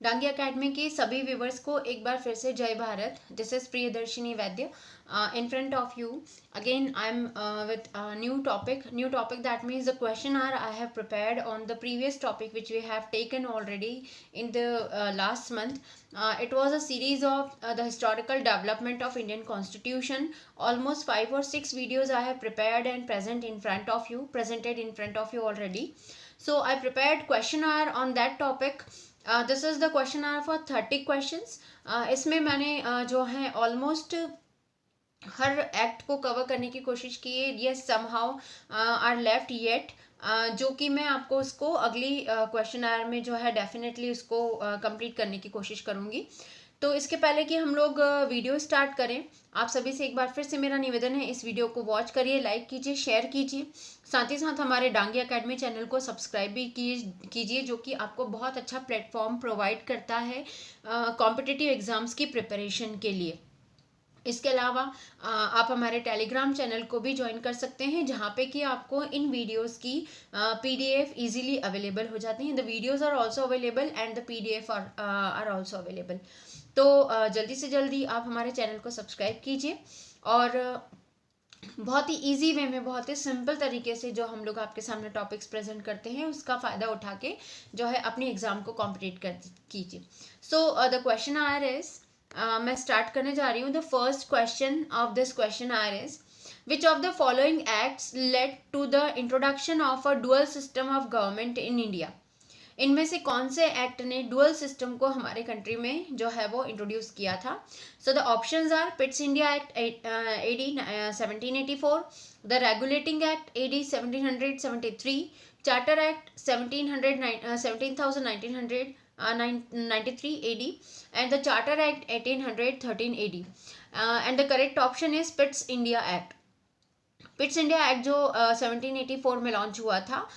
Dangi academy के सभी viewers को एक बार फिर से जय Bharat. This is Priyadarshini Vaidya in front of you. Again, I'm with a new topic. That means the question are I have prepared on the previous topic which we have taken already in the last month. It was a series of the historical development of Indian constitution. Almost 5 or 6 videos I have prepared and presented in front of you already. So I prepared questionnaire on that topic. This is the questionnaire for 30 questions. इसमें मैंने जो है almost हर act को cover करने की कोशिश की है. Yes, somehow are left yet, जो कि मैं आपको उसको अगली क्वेश्चनर में जो है डेफिनेटली उसको कंप्लीट करने की कोशिश करूँगी. तो इसके पहले कि हम लोग वीडियो स्टार्ट करें, आप सभी से एक बार फिर से मेरा निवेदन है, इस वीडियो को वॉच करिए, लाइक कीजिए, शेयर कीजिए, साथ ही साथ हमारे डांगी एकेडमी चैनल को सब्सक्राइब भी कीजिए, जो कि आपको बहुत अच्छा प्लेटफॉर्म प्रोवाइड करता है कॉम्पिटिटिव एग्जाम्स की प्रिपरेशन के लिए. इसके अलावा आप हमारे टेलीग्राम चैनल को भी ज्वाइन कर सकते हैं, जहाँ पे कि आपको इन वीडियोस की पीडीएफ इजीली अवेलेबल हो जाती हैं. The videos are also available and the PDF are also available. तो जल्दी से जल्दी आप हमारे चैनल को सब्सक्राइब कीजिए और बहुत ही इजी वे में, बहुत ही सिंपल तरीके से जो हम लोग आपके सामने टॉपिक्स प्रेजेंट करते हैं उसका फ़ायदा उठा के जो है अपनी एग्ज़ाम को कॉम्पिटेट कीजिए. So the question are is, मैं स्टार्ट करने जा रही हूँ. The first question of this question are is, which of the following acts led to the introduction of a dual system of government in India. इनमें से कौन से act ने डुअल सिस्टम को हमारे कंट्री में जो है वो इंट्रोड्यूस किया था. So the options are Pitt's India act AD 1784, the regulating act AD 1773, charter act 1793 AD, and the Charter Act 1813 AD. And the correct option is Pitt's India Act. पिट्स India act जो 1784 में launch हुआ था,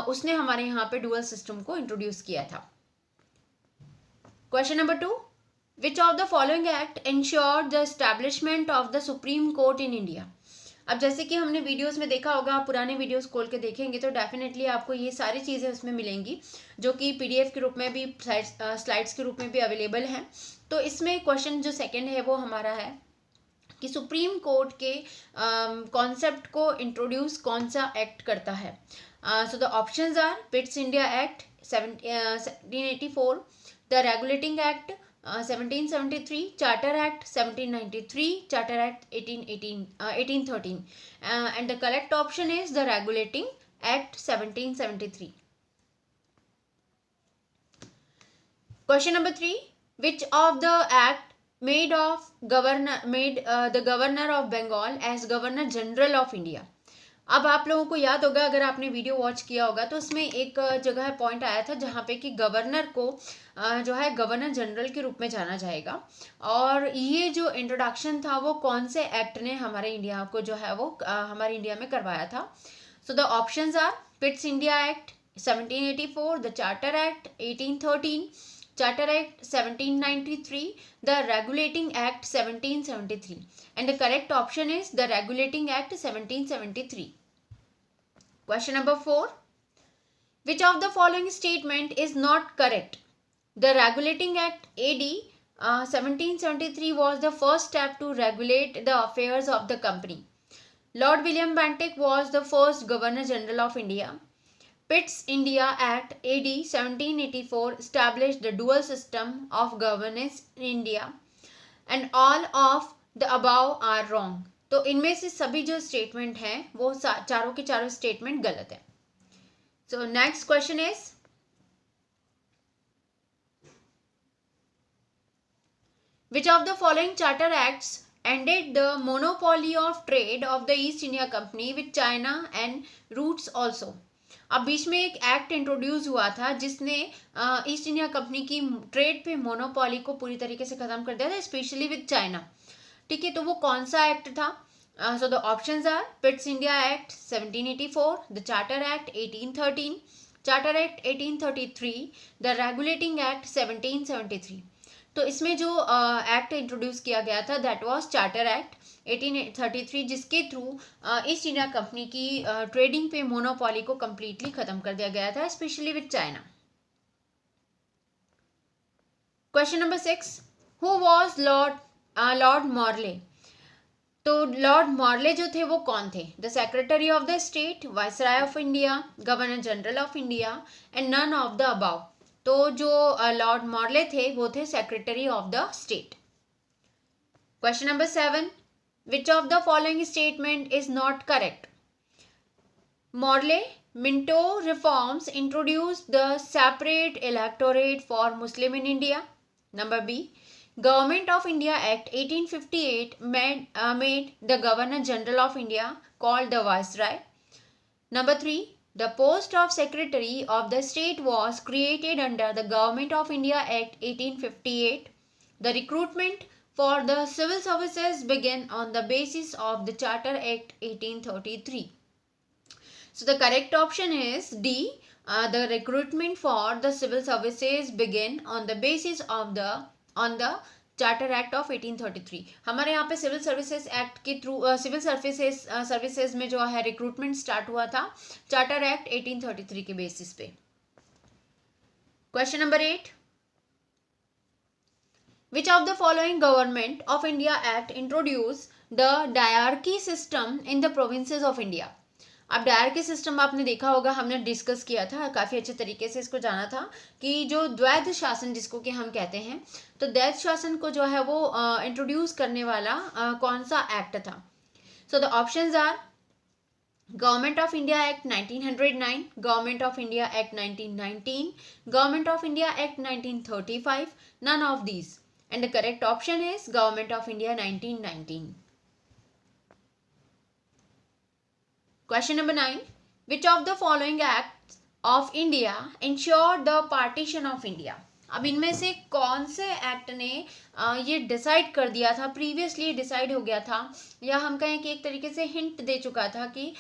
उसने हमारे यहाँ पे dual system को introduce किया था. Question number 2, which of the following act insured the establishment of the supreme court in India. अब जैसे कि हमने वीडियोस में देखा होगा, आप पुराने वीडियोस खोल के देखेंगे तो डेफिनेटली आपको ये सारी चीज़ें उसमें मिलेंगी, जो कि पीडीएफ के रूप में भी, स्लाइड्स के रूप में भी अवेलेबल हैं. तो इसमें क्वेश्चन जो सेकंड है वो हमारा है कि सुप्रीम कोर्ट के कॉन्सेप्ट को इंट्रोड्यूस कौन सा एक्ट करता है. So the options are Pitt's India act 1784, the regulating act 1773, charter act 1793, charter act 1813, and the correct option is the regulating act 1773. Question number 3, which of the act made the governor of Bengal as Governor General of India. अब आप लोगों को याद होगा, अगर आपने video watch किया होगा तो उसमें एक जगह पॉइंट आया था जहाँ पे कि गवर्नर को जो है गवर्नर जनरल के रूप में जाना जाएगा, और ये जो इंट्रोडक्शन था वो कौन से एक्ट ने हमारे इंडिया को जो है वो हमारे इंडिया में करवाया था. So the options are Pitt's India act 1784, the charter act 1813, Charter Act 1793, the Regulating Act 1773, and the correct option is the Regulating Act 1773. Question number 4, which of the following statement is not correct? The Regulating Act AD 1773 was the first step to regulate the affairs of the company. Lord William Bentinck was the first Governor General of India. Pitt's India Act AD 1784 established the dual system of governance in India, and all of the above are wrong. तो इनमें से सभी जो statement हैं वो चारों के चारों स्टेटमेंट गलत है. So next question is, which of the following charter acts ended the monopoly of trade of the East India Company with China and routes also. अब बीच में एक एक्ट इंट्रोड्यूस हुआ था जिसने ईस्ट इंडिया कंपनी की trade पे monopoly को पूरी तरीके से खत्म कर दिया था, स्पेशली विद चाइना. ठीक है, तो वो कौन सा एक्ट था. So the options are Pitt's India act 1784, the charter act 1813, charter act 1833, the regulating act 1773. तो इसमें जो एक्ट इंट्रोड्यूस किया गया था दैट वाज चार्टर एक्ट 1833, जिसके थ्रू ईस्ट इंडिया कंपनी की ट्रेडिंग पे मोनोपोली को कम्प्लीटली ख़त्म कर दिया गया था, specially with China. Question number 6, who was Lord Morley? तो लॉर्ड मॉर्ले जो थे वो कौन थे? The secretary of the state, viceroy of India, governor general of India and none of the above. तो जो लॉर्ड मॉर्ले थे वो थे secretary of the state. Question number 7, which of the following statement is not correct? Morley Minto reforms introduced the separate electorate for Muslim in India. Number B, Government of India Act 1858 made the Governor General of India called the Viceroy. Number 3, the post of Secretary of the State was created under the Government of India Act 1858. The recruitment for the civil services began on the basis of the Charter Act 1833. So the correct option is D. The recruitment for the civil services began on the basis of the Charter Act of 1833. हमारे यहाँ पे civil services act के through civil services में जो है recruitment start हुआ था charter act 1833 के बेसिस पे। Question number 8, which of the following Government of India Act introduced the diarchy system in the provinces of India? अब डायरकी सिस्टम आपने देखा होगा, हमने डिस्कस किया था, काफ़ी अच्छे तरीके से इसको जाना था कि जो द्वैध शासन जिसको कि हम कहते हैं, तो द्वैध शासन को जो है वो इंट्रोड्यूस करने वाला कौन सा एक्ट था? So the options are government of India act 1909, government of India act 1919, government of India act 1935, none of these, and the correct option is government of India 1919. Question number 9, which of the following acts of India ensured the partition of India? अब इनमें से कौन से act ने ये decide कर दिया था, प्रीवियसली डिसाइड हो गया था, या हम कहें कि एक तरीके से हिंट दे चुका था कि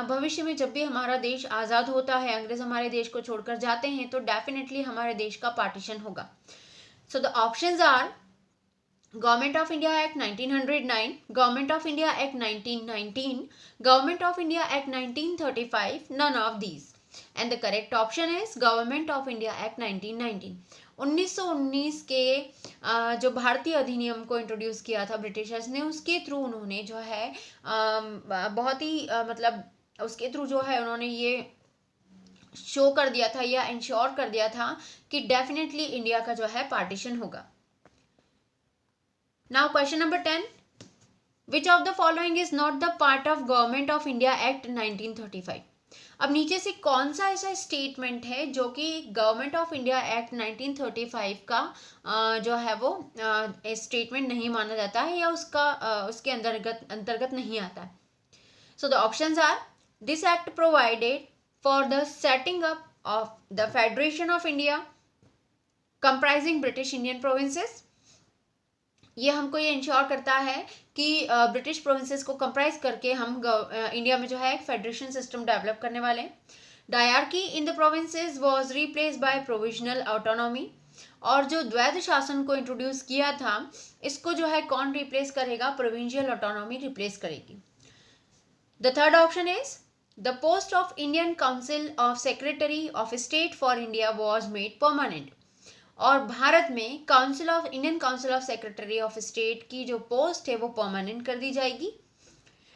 भविष्य में जब भी हमारा देश आज़ाद होता है, अंग्रेज हमारे देश को छोड़कर जाते हैं, तो डेफिनेटली हमारे देश का पार्टीशन होगा. So the options are Government of India Act 1909, Government of India Act 1919, Government of India Act 1935, none of these. And the correct option is Government of India Act 1919. 1919 के जो भारतीय अधिनियम को इंट्रोड्यूस किया था ब्रिटिशर्स ने, उसके थ्रू उन्होंने जो है बहुत ही मतलब उसके थ्रू जो है उन्होंने ये शो कर दिया था या इंश्योर कर दिया था कि डेफिनेटली इंडिया का जो है पार्टीशन होगा. Now question number 10, which of the following is not the part of Government of India Act 1935? अब नीचे से कौन सा ऐसा स्टेटमेंट है जो कि गवर्नमेंट ऑफ इंडिया एक्ट 1935 का जो है वो स्टेटमेंट नहीं माना जाता है या उसके अंतर्गत नहीं आता है? So the options are this act provided for the setting up of the federation of India comprising British Indian provinces. ये हमको ये इंश्योर करता है कि ब्रिटिश प्रोविंसेस को कंप्राइज करके हम इंडिया में जो है एक फेडरेशन सिस्टम डेवलप करने वाले. Dyarchy in the provinces was replace by provisional autonomy. और जो द्वैध शासन को इंट्रोड्यूस किया था इसको जो है कौन रिप्लेस करेगा? प्रोविंशियल ऑटोनॉमी रिप्लेस करेगी. The third option is the post of Indian council of secretary of state for India was made permanent. और भारत में Indian council of secretary of state की जो पोस्ट है वो परमानेंट कर दी जाएगी.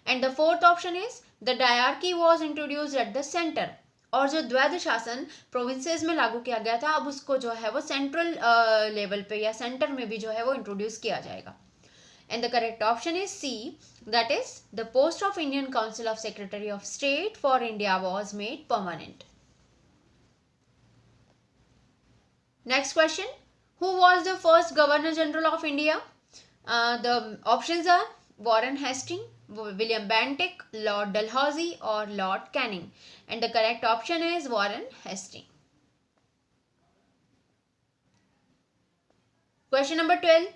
And the fourth option is the dyarchy was introduced at the centre. और जो द्वैध शासन प्रोविंसेस में लागू किया गया था अब उसको जो है वो सेंट्रल लेवल पे या सेंटर में भी जो है वो इंट्रोड्यूस किया जाएगा. And the correct option is C, that is the post of Indian council of secretary of state for India was made permanent. Next question, who was the first Governor General of India? The options are Warren Hastings, William Bentinck, Lord Dalhousie or Lord Canning. And the correct option is Warren Hastings. Question number 12,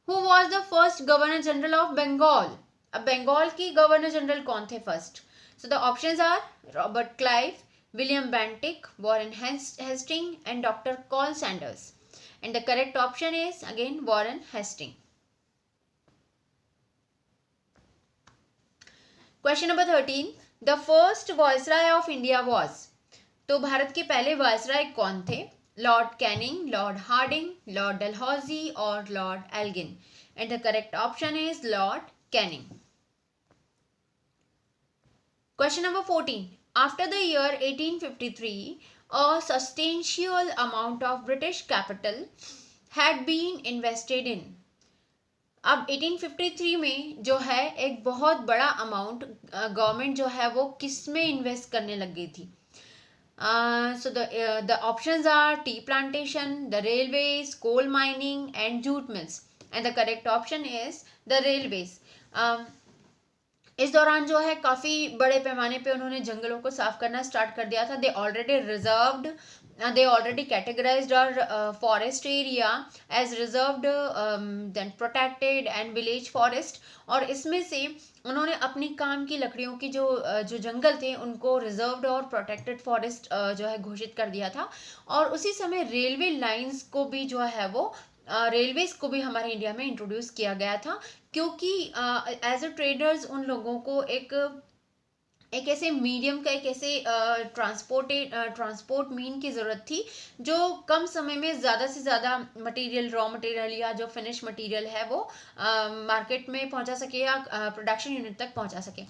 who was the first Governor General of Bengal? अब बंगाल की governor general कौन थे first? So the options are Robert Clive, William Bentinck, Warren Hastings and Dr. Cole Sanders. And the correct option is again Warren Hastings. Question number 13, the first Viceroy of India was. तो भारत के पहले viceroy कौन थे? Lord Canning, Lord Hardinge, Lord Dalhousie, or Lord Elgin? And the correct option is Lord Canning. Question number 14. After the year 1853, a substantial amount of British capital had been invested in. अब 1853 में जो है एक बहुत बड़ा amount government जो है वो किस में इन्वेस्ट करने लग गई थी. So the options are tea plantation, the railways, coal mining and jute mills. And the correct option is the railways. इस दौरान जो है काफ़ी बड़े पैमाने पे उन्होंने जंगलों को साफ करना स्टार्ट कर दिया था. They already reserved, they already categorized our forest area as reserved, then protected and village forest. और इसमें से उन्होंने अपनी काम की लकड़ियों की जो जंगल थे उनको रिजर्व्ड और प्रोटेक्टेड फॉरेस्ट जो है घोषित कर दिया था. और उसी समय रेलवे लाइंस को भी जो है वो रेलवेज को भी हमारे इंडिया में इंट्रोड्यूस किया गया था, क्योंकि एज अ ट्रेडर्स उन लोगों को एक ऐसे मीडियम का, एक ऐसे ट्रांसपोर्ट मीन की ज़रूरत थी जो कम समय में ज़्यादा से ज़्यादा मटेरियल, रॉ मटेरियल या जो फिनिश मटेरियल है वो मार्केट में पहुंचा सके या प्रोडक्शन यूनिट तक पहुंचा सके.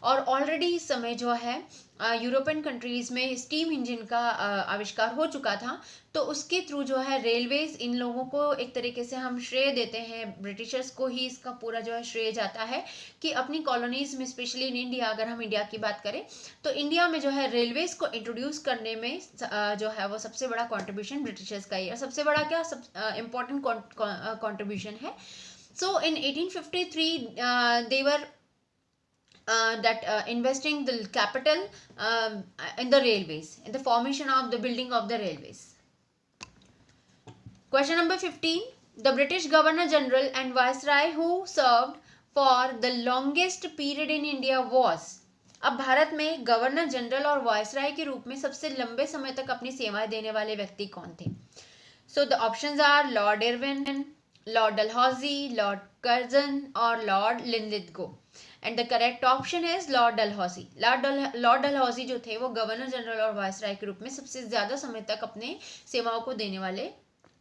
और ऑलरेडी इस समय जो है यूरोपियन कंट्रीज़ में स्टीम इंजन का आविष्कार हो चुका था. तो उसके थ्रू जो है रेलवेज, इन लोगों को एक तरीके से हम श्रेय देते हैं, ब्रिटिशर्स को ही इसका पूरा जो है श्रेय जाता है कि अपनी कॉलोनीज़ में, स्पेशली इन इंडिया, अगर हम इंडिया की बात करें तो इंडिया में जो है रेलवेज को इंट्रोड्यूस करने में जो है वो सबसे बड़ा कॉन्ट्रीब्यूशन ब्रिटिशर्स का ही है. सबसे बड़ा क्या, सब इम्पोर्टेंट कॉन्ट्रीब्यूशन है. सो इन 1853 they were investing the capital in the railways, in the formation of the building of the railways. Question number 15. The British Governor General and Viceroy who served for the longest period in India was. अब भारत में governor general और viceroy के रूप में सबसे लंबे समय तक अपनी सेवाएं देने वाले व्यक्ति कौन थे? So the options are Lord Irwin, Lord Dalhousie, Lord Curzon और Lord Linlithgow. And the correct option is Lord Dalhousie. Lord Dalhousie जो थे वो गवर्नर जनरल और वायसराय के रूप में सबसे ज़्यादा समय तक अपने सेवाओं को देने वाले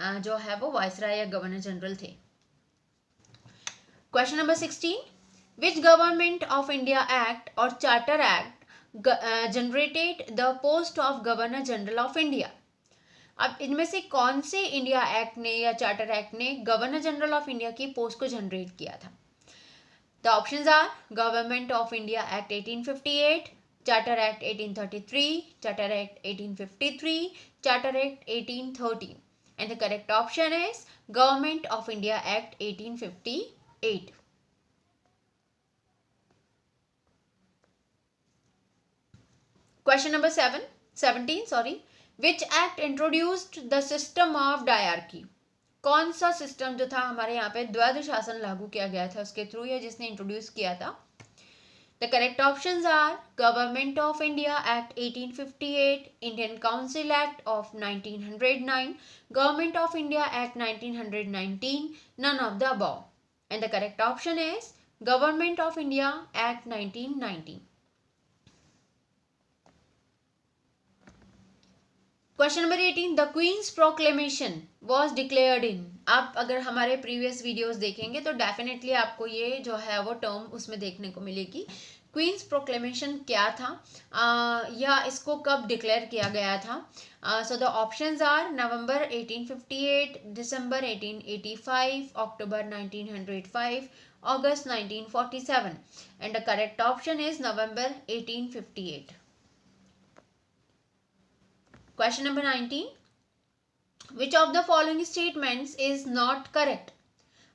जो है वो वायसराय या गवर्नर जनरल थे. Question number 16. Which government of India act और charter act generated the post of governor general of India? अब इनमें से कौन से इंडिया एक्ट ने या चार्टर एक्ट ने गवर्नर जनरल ऑफ इंडिया की पोस्ट को जनरेट किया था? The options are Government of India Act 1858, Charter Act 1833, Charter Act 1853, Charter Act 1813. And the correct option is Government of India Act 1858. Question number 17. Which act introduced the system of diarchy? कौन सा system जो था हमारे यहाँ पे द्वैध शासन लागू किया गया था उसके थ्रू, या जिसने इंट्रोड्यूस किया था? The correct options are government of India act 1858, Indian council act of 1909, government of India act 1919, none of the above. And the correct option is government of India act 1919. Question number 18. The queen's proclamation was declared in. आप अगर हमारे previous videos देखेंगे तो definitely आपको ये जो है वो टर्म उसमें देखने को मिलेगी. क्वींस प्रोक्लेमेशन क्या था या इसको कब डिक्लेयर किया गया था? So the options are November 1858, December 1885, October 1905, August 1947. And the correct option is November 1858. Question number 19. Which of the following statements is not correct?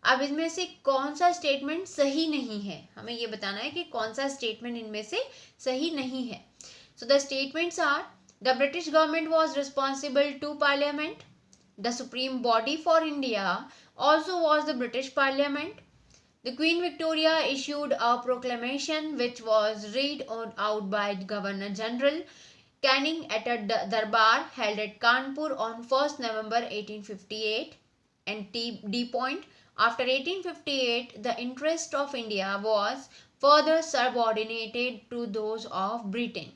अब इसमें से कौन सा स्टेटमेंट सही नहीं है, हमें ये बताना है कि कौन सा स्टेटमेंट इनमें से सही नहीं है. So the statements are: the British government was responsible to Parliament. The supreme body for India also was the British Parliament. The Queen Victoria issued a proclamation which was read out by Governor General Canning at a darbar held at Kanpur on 1st November 1858. And D point, after 1858 the interest of India was further subordinated to those of Britain.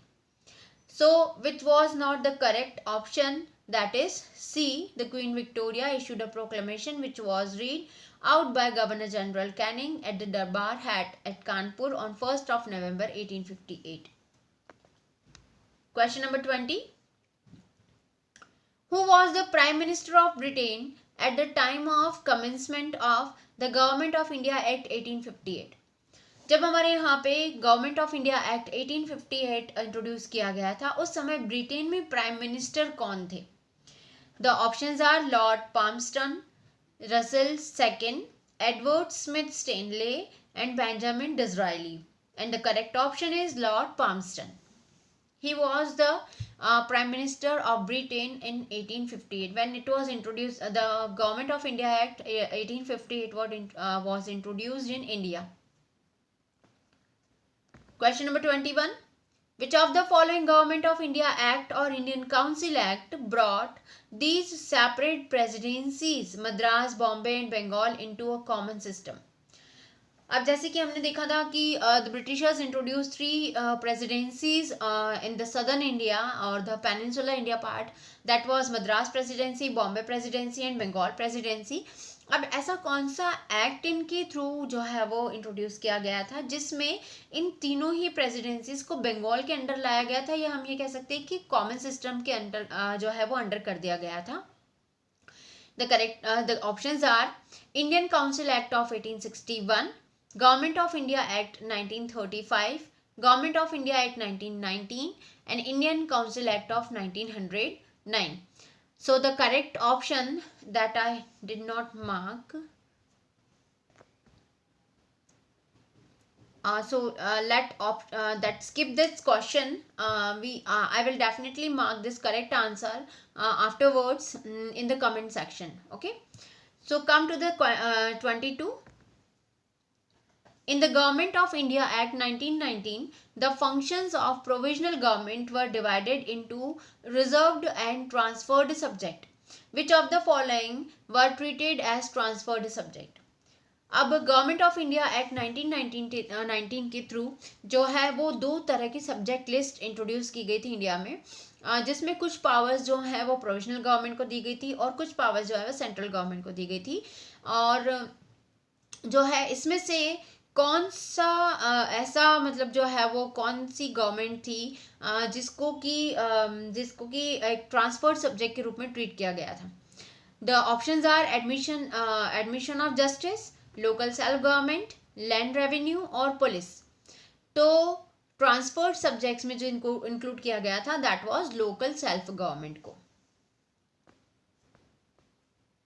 So which was not the correct option? That is C. The Queen Victoria issued a proclamation which was read out by Governor General Canning at the Darbar Hat at Kanpur on 1st of November 1858. Question number 20. Who was the Prime Minister of Britain at the time of commencement of the Government of India Act 1858? जब हमारे यहाँ पे government of India act 1858 introduce किया गया था, उस समय Britain में प्राइम मिनिस्टर कौन थे? The options are Lord Palmerston, Russell second, Edward Smith Stanley and Benjamin Disraeli. And the correct option is Lord Palmerston. He was the Prime Minister of Britain in 1858 when it was introduced. The Government of India Act 1858 was introduced in India. Question number 21. Which of the following Government of India Act or Indian Council Act brought these separate presidencies, Madras, Bombay and Bengal, into a common system? अब जैसे कि हमने देखा था कि the Britishers introduce 3 presidencies in the southern India और the peninsular India part, that was Madras presidency, Bombay presidency and Bengal presidency. अब ऐसा कौन सा एक्ट इनके थ्रू जो है वो इंट्रोड्यूस किया गया था जिसमें इन तीनों ही प्रेसिडेंसीज को बंगाल के अंडर लाया गया था, या हम ये कह सकते हैं कि कॉमन सिस्टम के अंडर जो है वो अंडर कर दिया गया था? The options are Indian Council Act of 1861, Government of India Act 1935, Government of India Act 1919 and Indian Council Act of 1909. So the correct option that I did not mark. Let's skip this question. I will definitely mark this correct answer afterwards in the comment section. Okay. So come to the 22. In the Government of India Act 1919, the functions of provisional government were divided into reserved and transferred subject. Which of the following were treated as transferred subject? अब government of India act 1919 के through जो है वो 2 तरह की subject list introduce की गई थी इंडिया में, जिसमें कुछ पावर्स जो है वो प्रोविजनल गवर्नमेंट को दी गई थी और कुछ पावर्स जो है वो सेंट्रल गवर्नमेंट को दी गई थी. और जो है इसमें से कौन सा ऐसा मतलब जो है वो कौन सी गवर्नमेंट थी जिसको कि एक ट्रांसफर्ड सब्जेक्ट के रूप में ट्रीट किया गया था? The options are admission of justice, local self government, land revenue और पुलिस. तो ट्रांसफर्ड सब्जेक्ट्स में जो इनको इंक्लूड किया गया था that was local self government को.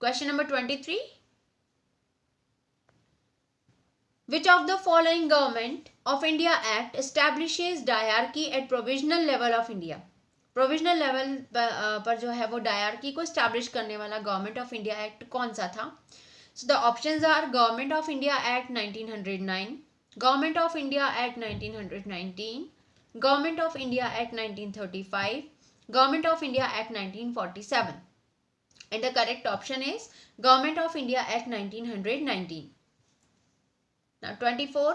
Question number 23. Which of the following Government of India Act establishes diarchy at provisional level of India? Provisional level पर जो है वो डायरकी को एस्टैब्लिश करने वाला गवर्नमेंट ऑफ इंडिया एक्ट कौन सा था? So the options are Government of India Act 1909, Government of India Act 1919, Government of India Act 1935, Government of India Act 1947. And the correct option is Government of India Act 1919. Now 24.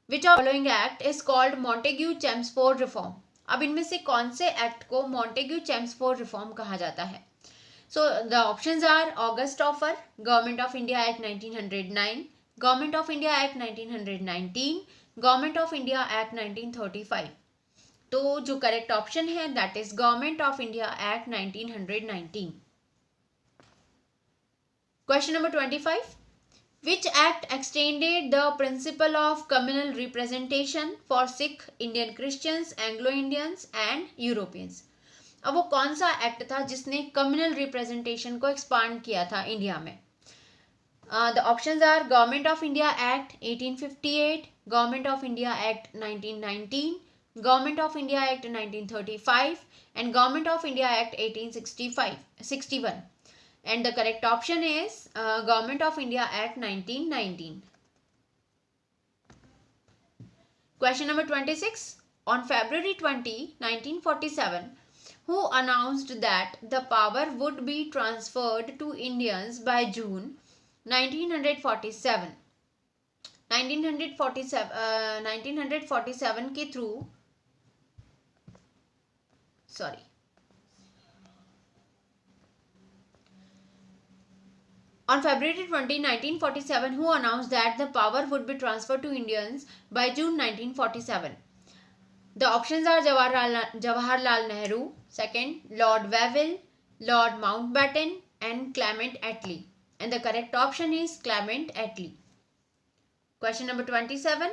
Which of the following act is called Montagu-Chelmsford Reform? अब इनमें से कौन से act को Montagu-Chelmsford Reform कहा जाता है? So the options are August Offer, Government of India Act 1909, Government of India Act 1919, Government of India Act 1935. तो जो करेक्ट ऑप्शन है that is government of India act 1919. Question number 25. Which act extended the principle of communal representation for Sikh, Indian Christians, Anglo-Indians and Europeans? अब वो कौन सा act था जिसने communal representation को एक्सपांड किया था इंडिया में? The options are government of India act 1858, government of India act 1919, government of India act 1935 and government of India act 1861. And the correct option is Government of India Act 1919. Question number 26. On February 20, 1947, who announced that the power would be transferred to Indians by June 1947? 1947 के through On February 20, 1947, who announced that the power would be transferred to Indians by June 1947? The options are Jawaharlal Nehru, second Lord Wavell, Lord Mountbatten, and Clement Attlee. And the correct option is Clement Attlee. Question number 27.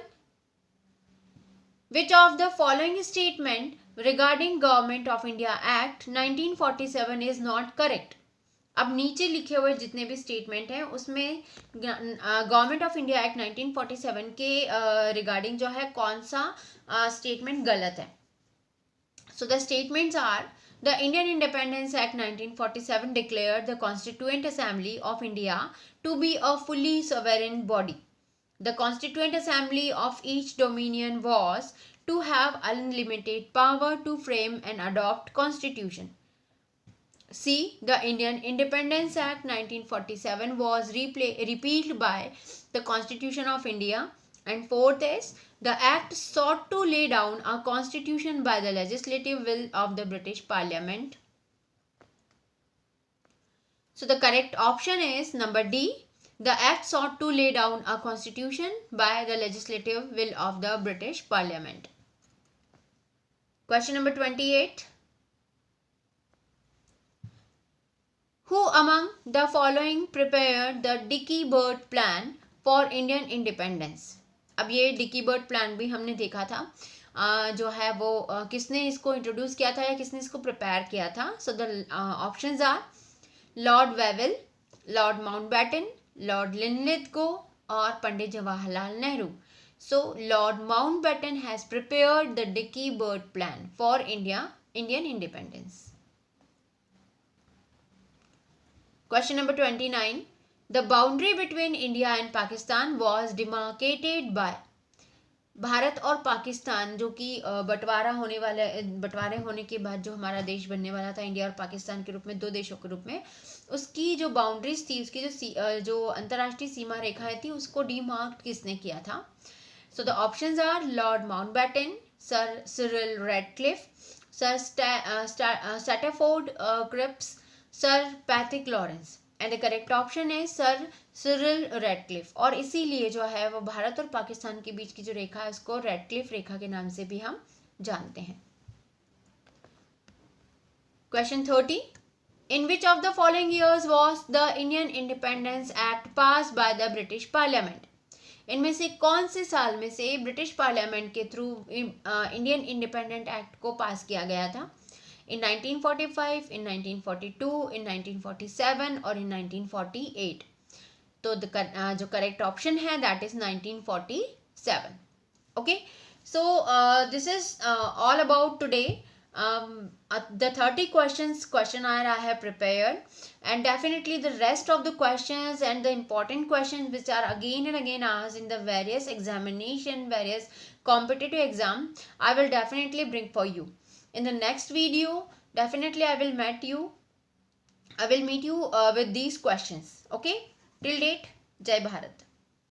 Which of the following statement regarding Government of India Act 1947 is not correct? अब नीचे लिखे हुए जितने भी statement हैं उसमें government of India act 1947 के regarding जो है कौन सा स्टेटमेंट गलत है. So the statements are the Indian independence act 1947 declared the Constituent Assembly of India to be a fully sovereign body. The Constituent Assembly of each dominion was to have unlimited power to frame and adopt constitution. C. The Indian Independence Act 1947 was repealed by the Constitution of India. And fourth is, the act sought to lay down a constitution by the legislative will of the British Parliament. So the correct option is number D. The act sought to lay down a constitution by the legislative will of the British Parliament. Question number 28. Who among the following prepared the Dickey Bird Plan for Indian Independence? अब ये dickey Bird plan भी हमने देखा था, जो है वो किसने इसको इंट्रोड्यूस किया था या किसने इसको प्रिपेयर किया था. So the options are Lord Wavell, Lord Mountbatten, Lord Linlithgow और Pandit Jawaharlal Nehru. So Lord Mountbatten has prepared the Dickie Bird plan for Indian independence. Question number 29. The boundary between India and Pakistan was demarcated by. Bharat और पाकिस्तान जो कि बंटवारे होने के बाद जो हमारा देश बनने वाला था इंडिया और पाकिस्तान के रूप में, दो देशों के रूप में, उसकी जो बाउंड्रीज थी, उसकी जो अंतर्राष्ट्रीय सीमा रेखाएं थी, उसको डीमार्क किसने किया था? So the options are Lord Mountbatten, sir Cyril Radcliffe, sir Stafford Cripps, sir Patrick Lawrence. And the correct option है सर सिरिल रेडक्लिफ. और इसीलिए जो है वो भारत और पाकिस्तान के बीच की जो रेखा है उसको रेडक्लिफ रेखा के नाम से भी हम जानते हैं. Question 30. In which of the following years was the Indian independence act pass by the British parliament? इनमें से कौन से साल में से ब्रिटिश पार्लियामेंट के थ्रू इंडियन इंडिपेंडेंट एक्ट को पास किया गया था? In 1945, in 1942, in 1947 और in 1948. तो जो करेक्ट ऑप्शन है that is 1947. Okay, so this is all about today. The 30 questionnaire I have prepared, and definitely the rest of the questions and the important questions which are again and again asked in the various examination, various competitive exam, I will definitely bring for you. In the next video, definitely I will meet you with these questions. Okay, till date, Jai Bharat.